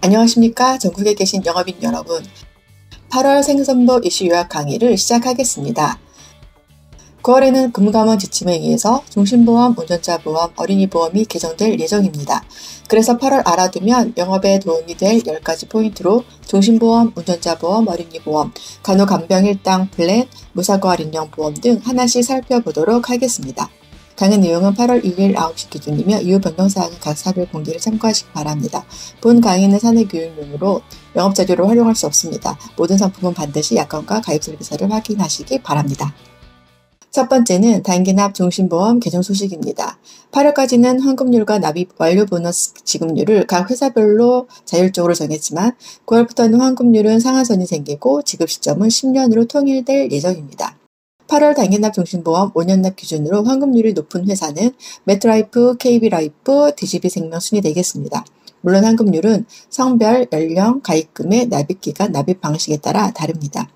안녕하십니까. 전국에 계신 영업인 여러분. 8월 생선법 이슈 요약 강의를 시작하겠습니다. 9월에는 금감원 지침에 의해서 종신보험, 운전자보험, 어린이보험이 개정될 예정입니다. 그래서 8월 알아두면 영업에 도움이 될 10가지 포인트로 종신보험, 운전자보험, 어린이보험, 간호간병일당 플랜, 무사고 할인형 보험 등 하나씩 살펴보도록 하겠습니다. 강의 내용은 8월 1일 9시 기준이며 이후 변경사항은 각 사별 공지를 참고하시기 바랍니다. 본 강의는 사내교육용으로 영업자료로 활용할 수 없습니다. 모든 상품은 반드시 약관과 가입설계서를 확인하시기 바랍니다. 첫 번째는 단기납 종신보험 개정 소식입니다. 8월까지는 환급률과 납입 완료 보너스 지급률을 각 회사별로 자율적으로 정했지만 9월부터는 환급률은 상한선이 생기고 지급 시점은 10년으로 통일될 예정입니다. 8월 단기납 종신보험 5년납 기준으로 환급률이 높은 회사는 메트라이프, KB라이프, DGB생명 순이 되겠습니다. 물론 환급률은 성별, 연령, 가입금액, 납입기간, 납입 방식에 따라 다릅니다.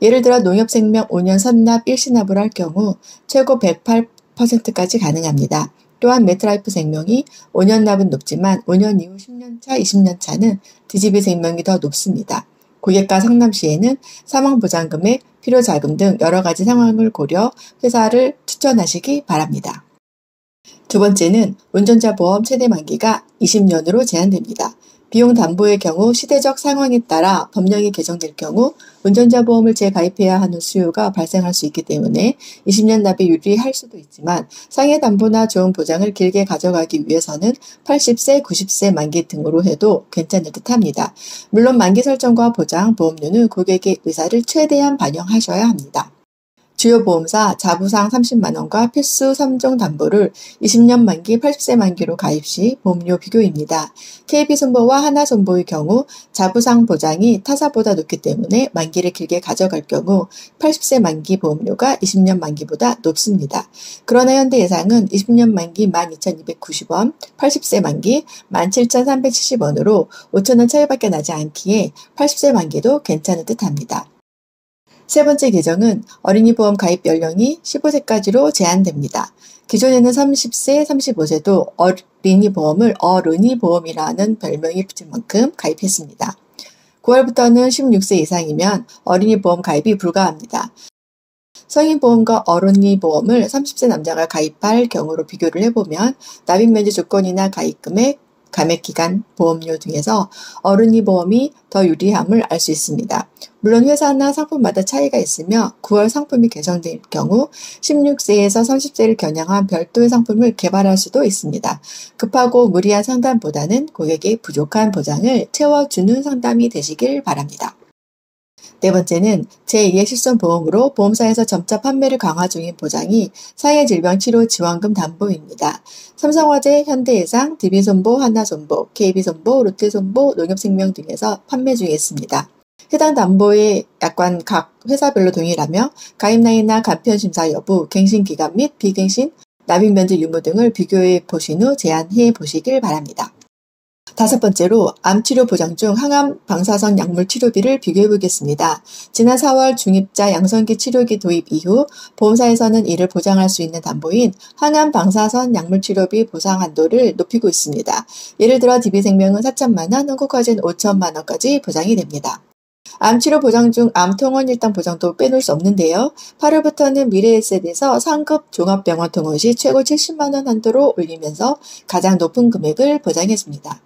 예를 들어 농협생명 5년 선납 일시납을 할 경우 최고 108%까지 가능합니다. 또한 메트라이프 생명이 5년 납은 높지만 5년 이후 10년차, 20년차는 DGB생명이 더 높습니다. 고객과 상담 시에는 사망보장금액, 필요자금 등 여러 가지 상황을 고려 회사를 추천하시기 바랍니다. 두 번째는 운전자 보험 최대 만기가 20년으로 제한됩니다. 비용 담보의 경우 시대적 상황에 따라 법령이 개정될 경우 운전자 보험을 재가입해야 하는 수요가 발생할 수 있기 때문에 20년 납입이 유리할 수도 있지만 상해 담보나 좋은 보장을 길게 가져가기 위해서는 80세, 90세 만기 등으로 해도 괜찮을 듯합니다. 물론 만기 설정과 보장, 보험료는 고객의 의사를 최대한 반영하셔야 합니다. 주요 보험사 자부상 30만원과 필수 3종 담보를 20년 만기, 80세 만기로 가입 시 보험료 비교입니다. KB손보와 하나손보의 경우 자부상 보장이 타사보다 높기 때문에 만기를 길게 가져갈 경우 80세 만기 보험료가 20년 만기보다 높습니다. 그러나 현대해상은 20년 만기 12,290원, 80세 만기 17,370원으로 5,000원 차이밖에 나지 않기에 80세 만기도 괜찮은 듯합니다. 세 번째 개정은 어린이보험 가입 연령이 15세까지로 제한됩니다. 기존에는 30세, 35세도 어린이보험을 어른이보험이라는 별명이 붙은 만큼 가입했습니다. 9월부터는 16세 이상이면 어린이보험 가입이 불가합니다. 성인보험과 어린이보험을 30세 남자가 가입할 경우로 비교를 해보면 납입면제 조건이나 가입금액, 감액기간, 보험료 등에서 어른이 보험이 더 유리함을 알 수 있습니다. 물론 회사나 상품마다 차이가 있으며 9월 상품이 개정될 경우 16세에서 30세를 겨냥한 별도의 상품을 개발할 수도 있습니다. 급하고 무리한 상담보다는 고객의 부족한 보장을 채워주는 상담이 되시길 바랍니다. 네 번째는 제2의 실손보험으로 보험사에서 점차 판매를 강화 중인 보장이 사회질병치료지원금 담보입니다. 삼성화재, 현대해상, DB손보, 하나손보, KB손보, 롯데손보, 농협생명 등에서 판매 중에 있습니다. 해당 담보의 약관 각 회사별로 동일하며 가입 나이나 간편심사 여부, 갱신기간 및 비갱신, 납입면제 유무 등을 비교해 보신 후 제한해 보시길 바랍니다. 다섯 번째로 암치료 보장 중 항암 방사선 약물 치료비를 비교해 보겠습니다. 지난 4월 중입자 양성기 치료기 도입 이후 보험사에서는 이를 보장할 수 있는 담보인 항암 방사선 약물 치료비 보상 한도를 높이고 있습니다. 예를 들어 DB생명은 4천만 원, 한국화재는 5천만 원까지 보장이 됩니다. 암치료 보장 중 암통원일당 보장도 빼놓을 수 없는데요. 8월부터는 미래에셋에서 상급 종합병원 통원 시 최고 70만 원 한도로 올리면서 가장 높은 금액을 보장해줍니다.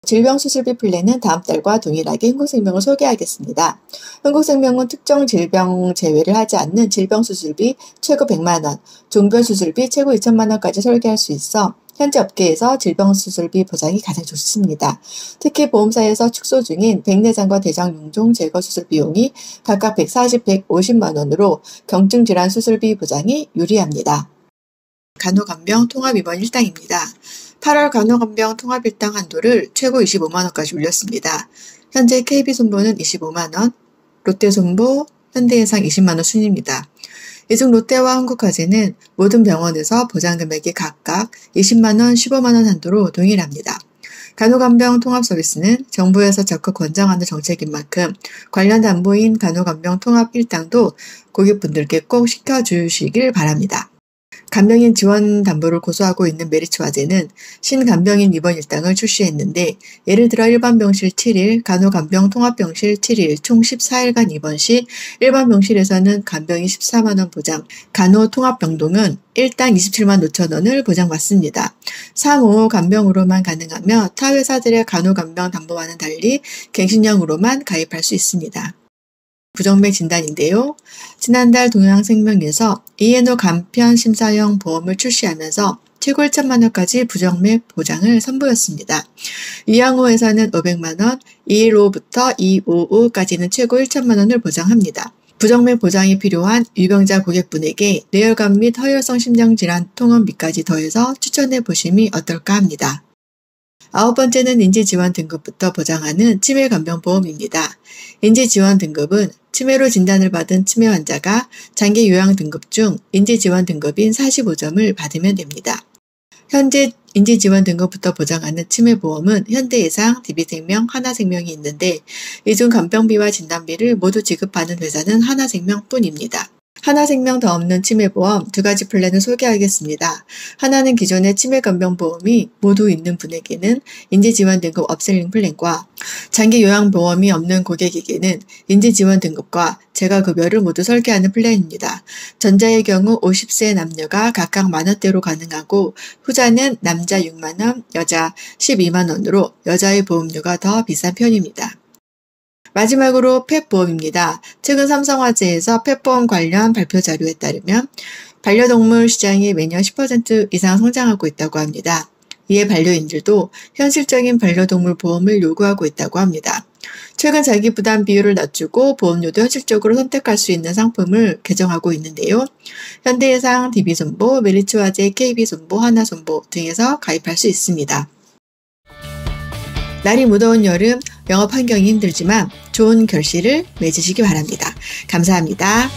질병수술비 플랜은 다음 달과 동일하게 흥국생명을 소개하겠습니다. 흥국생명은 특정 질병 제외를 하지 않는 질병수술비 최고 100만 원, 종별수술비 최고 2천만 원까지 설계할 수 있어 현재 업계에서 질병수술비 보장이 가장 좋습니다. 특히 보험사에서 축소 중인 백내장과 대장 용종 제거 수술 비용이 각각 140, 150만 원으로 경증질환 수술비 보장이 유리합니다. 간호간병 통합입원 일당입니다. 8월 간호간병 통합일당 한도를 최고 25만 원까지 올렸습니다. 현재 KB손보는 25만 원, 롯데손보, 현대해상 20만 원 순입니다. 이중 롯데와 한국화재는 모든 병원에서 보장금액이 각각 20만 원, 15만 원 한도로 동일합니다. 간호간병 통합 서비스는 정부에서 적극 권장하는 정책인 만큼 관련 담보인 간호간병 통합 일당도 고객분들께 꼭 시켜주시길 바랍니다. 간병인 지원 담보를 고수하고 있는 메리츠화재는 신간병인 입원 일당을 출시했는데 예를 들어 일반 병실 7일, 간호간병 통합병실 7일 총 14일간 입원 시 일반 병실에서는 간병인 14만 원 보장, 간호 통합병동은 일당 27만 5천 원을 보장받습니다. 3, 5 간병으로만 가능하며 타 회사들의 간호간병 담보와는 달리 갱신형으로만 가입할 수 있습니다. 부정맥 진단인데요. 지난달 동양생명에서 E&O 간편 심사형 보험을 출시하면서 최고 1천만 원까지 부정맥 보장을 선보였습니다. 이양호 회사는 500만 원, 215부터 255까지는 최고 1천만 원을 보장합니다. 부정맥 보장이 필요한 유병자 고객분에게 뇌혈관 및 허혈성 심장질환 통원비까지 더해서 추천해 보심이 어떨까 합니다. 9번째는 인지지원 등급부터 보장하는 치매간병보험입니다. 인지지원 등급은 치매로 진단을 받은 치매 환자가 장기 요양 등급 중 인지지원 등급인 45점을 받으면 됩니다. 현재 인지지원 등급부터 보장하는 치매보험은 현대해상, DB생명, 하나생명이 있는데 이 중 간병비와 진단비를 모두 지급하는 회사는 하나생명뿐입니다. 하나생명 더 없는 치매보험 두 가지 플랜을 소개하겠습니다. 하나는 기존의 치매간병보험이 모두 있는 분에게는 인지지원 등급 업셀링 플랜과 장기 요양보험이 없는 고객에게는 인지지원 등급과 재가급여를 모두 설계하는 플랜입니다. 전자의 경우 50세 남녀가 각각 만원대로 가능하고 후자는 남자 6만원, 여자 12만원으로 여자의 보험료가 더 비싼 편입니다. 마지막으로 펫보험입니다. 최근 삼성화재에서 펫보험 관련 발표 자료에 따르면 반려동물 시장이 매년 10% 이상 성장하고 있다고 합니다. 이에 반려인들도 현실적인 반려동물 보험을 요구하고 있다고 합니다. 최근 자기 부담 비율을 낮추고 보험료도 현실적으로 선택할 수 있는 상품을 개정하고 있는데요. 현대해상, DB손보, 메리츠화재, KB손보, 하나손보 등에서 가입할 수 있습니다. 날이 무더운 여름 영업 환경이 힘들지만 좋은 결실을 맺으시기 바랍니다. 감사합니다.